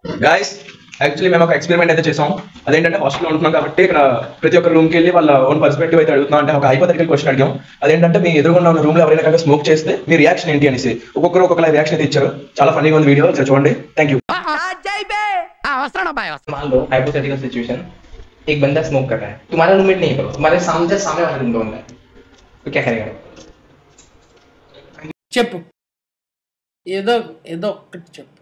Guys actually మేము ఒక experiment అయితే చేసాం. అదేంటంటే హాస్టల్లో ఉంటున్నాం కాబట్టి ఇక్కడ ప్రతి ఒక్క రూమ్కి వెళ్ళి వాళ్ళ ఓన్ పర్స్పెక్టివ్ అయితే అడుగుతున్నాం. అంటే ఒక హైపోథెటికల్ క్వశ్చన్ అడిగాం. అదేంటంటే మీ ఎదురుగుండా ఉన్న రూమ్ లో ఎవరైనా కనుక స్మోక్ చేస్తే మీ రియాక్షన్ ఏంటి అనేసి ఒక్కొక్కరు ఒక్కొక్క రియాక్షన్ అయితే ఇచ్చారు. చాలా ఫన్నీగా ఉంది వీడియో, చూడండి. Thank you. मान लो हाइपोथेटिकल सिचुएशन, एक बंदा स्मोक कर रहा है, तुम्हारा रूममेट नहीं है, तुम्हारे सामने वाले रूम का बंदा है, तो क्या करेगा? చెప్పు ఏదో ఏదో ఒకటి చెప్పు.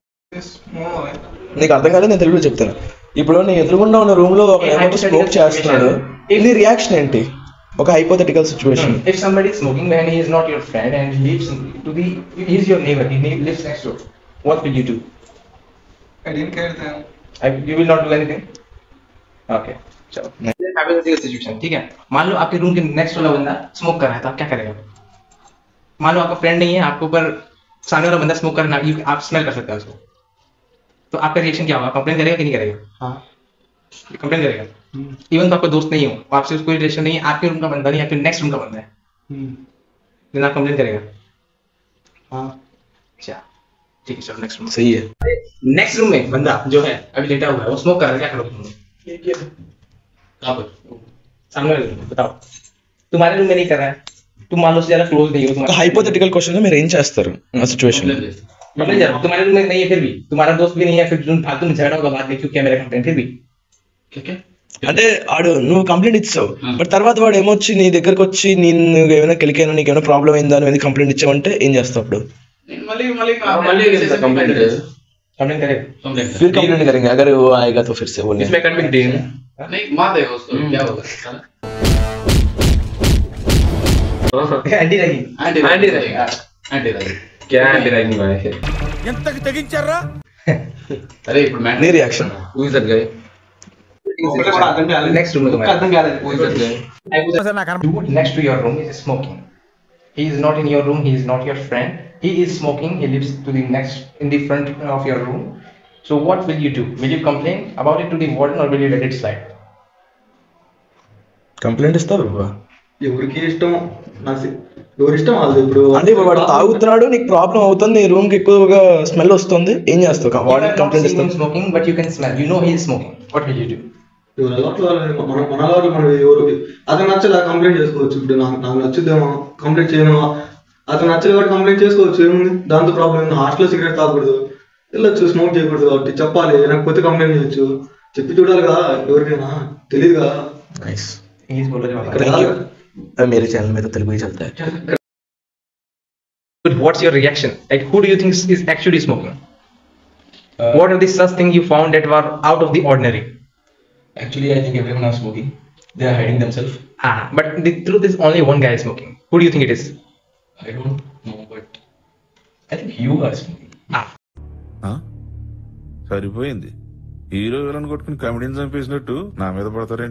నీకు అర్థం కాలేదు, నేను తెలుగులో చెప్తాను. ఇప్పుడు నీ ఎదురుగుండా ఉన్న రూమ్ లో ఒక ఏమంటే స్మోక్ చేస్తున్నాడు, నీ రియాక్షన్ ఏంటి? ఒక hypothetical situation. If somebody is smoking when he is not your friend and he lives to the he is your neighbor, he lives next door, what will you do? I didn't care then. You will not do anything? Okay, चलो hypothetical situation, ठीक है. मान लो आपके room के next वाला बंदा smoke कर रहा है, तो आप क्या करेगा? मान लो आपका फ्रेंड नहीं है, आपके ऊपर सामने वाला बंदा स्मोक कर रहा है, आप स्मेल कर सकते हैं उसको, तो आपका रिएक्शन क्या होगा? कंप्लेन करेगा कि नहीं करेगा? हाँ, कंप्लेन करेगा. इवन तो आपका दोस्त नहीं हो, आपसे कोई रिलेशन नहीं है, आपके रूम का बंदा नहीं, आपके नेक्स्ट रूम का बंदा है, लेकिन आप कंप्लेन करेगा? हाँ, अच्छा ठीक है, चलो नेक्स्ट रूम. सही है. नेक्स्ट रूम में बंदा जो है अभी लेटा हुआ है, वो स्मोक कर रहा है, क्या करोगे तुम? कहाँ पर? सामने वाले रूम में. बताओ, तुम्हारे रूम में नहीं कर रहा है, तुम मान लो से ज्यादा क्लोज नहीं हो, ఒక హైపోథెటికల్ క్వశ్చన్ లో మీరు ఏం చేస్తారు ఆ సిచువేషన్? कंप्लेन कर, तुम्हारे रूम में नहीं है, फिर भी तुम्हारा दोस्त भी नहीं है, फिर तुम फालतू में झगड़ा होगा बाद में, क्यों क्या मेरा कंप्लेन, फिर भी क्या అంటే ఆడు నువ్వు కంప్లైంట్ ఇచ్చావు, బట్ తర్వాత వాడు ఏమొచ్చి నీ దగ్గరకు వచ్చి నేను ఏమైనా కెలికైనా నీకు ఏమైనా ప్రాబ్లం అయిందా అని కంప్లైంట్ ఇచ్చావంటే ఏం చేస్తావు అప్పుడు? कंप्लेन करेगा? फिर कंप्लेंट करेंगे अगर वो आएगा तो फिर से बोलने. इसमें कन्विक्ट देंगे नहीं मार देगा उसको, क्या होगा? Anti ragging. एंटी रैगिंग क्या एंटी रैगिंग भाई? ఎంతకి తెగించారా? अरे ఇప్పుడు मैं నీ reaction. Who is that guy? Next room में అర్థం కాలేదు. Who is that guy? Dude next to your room is smoking. He is not in your room, he is not your friend, he is smoking, he lives to the next in the front of your room. So what will you do? Will you complain about it to the warden or will you let it slide? Complaint ఇస్తావు? ఎవరికి ఇష్టం, ఎవరి ఇష్టం వాళ్ళది. ఇప్పుడు అంటే ఇప్పుడు వాడు తాగుతున్నాడు, నీకు ప్రాబ్లం అవుతుంది, నీ రూమ్ కి ఎక్కువగా స్మెల్ వస్తుంది, ఏం చేస్తావు? You వాడికి are not complaint seeing him ఇస్తావు? smoking, but you can smell. You know he is smoking. What will you do? ఎవరు అలవాట్లు మన అలవాట్లు మనం ఎవరు అతను నచ్చలే కంప్లైంట్ చేసుకోవచ్చు. ఇప్పుడు నాకు నచ్చుద్దేమో కంప్లైంట్ చేయను, అతను నచ్చలే కాబట్టి కంప్లైంట్ చేసుకోవచ్చు, ఏముంది దాంతో ప్రాబ్లం ఉంది. హాస్టల్లో సిగరెట్ తాగకూడదు, వెళ్ళొచ్చు, స్మోక్ చేయకూడదు కాబట్టి చెప్పాలి, లేకపోతే కంప్లైంట్ చేయొచ్చు, చెప్పి చూడాలి కదా, ఎవరికైనా తెలియదు కదా. నైస్. He is बोला मेरे चैनल में तो तेलुगु ही चलता है. But what's your reaction? Like who do you think is actually smoking? What are the such things you found that were out of the ordinary? Actually, I think everyone are smoking. They are hiding themselves. But the truth is only one guy is smoking. Who do you think it is? I don't know, but I think you are smoking. సరిపోయింది. Hero villain కొట్టుకుని కమెడీని చంపేసినట్టు నా మీద పడతారేంటి?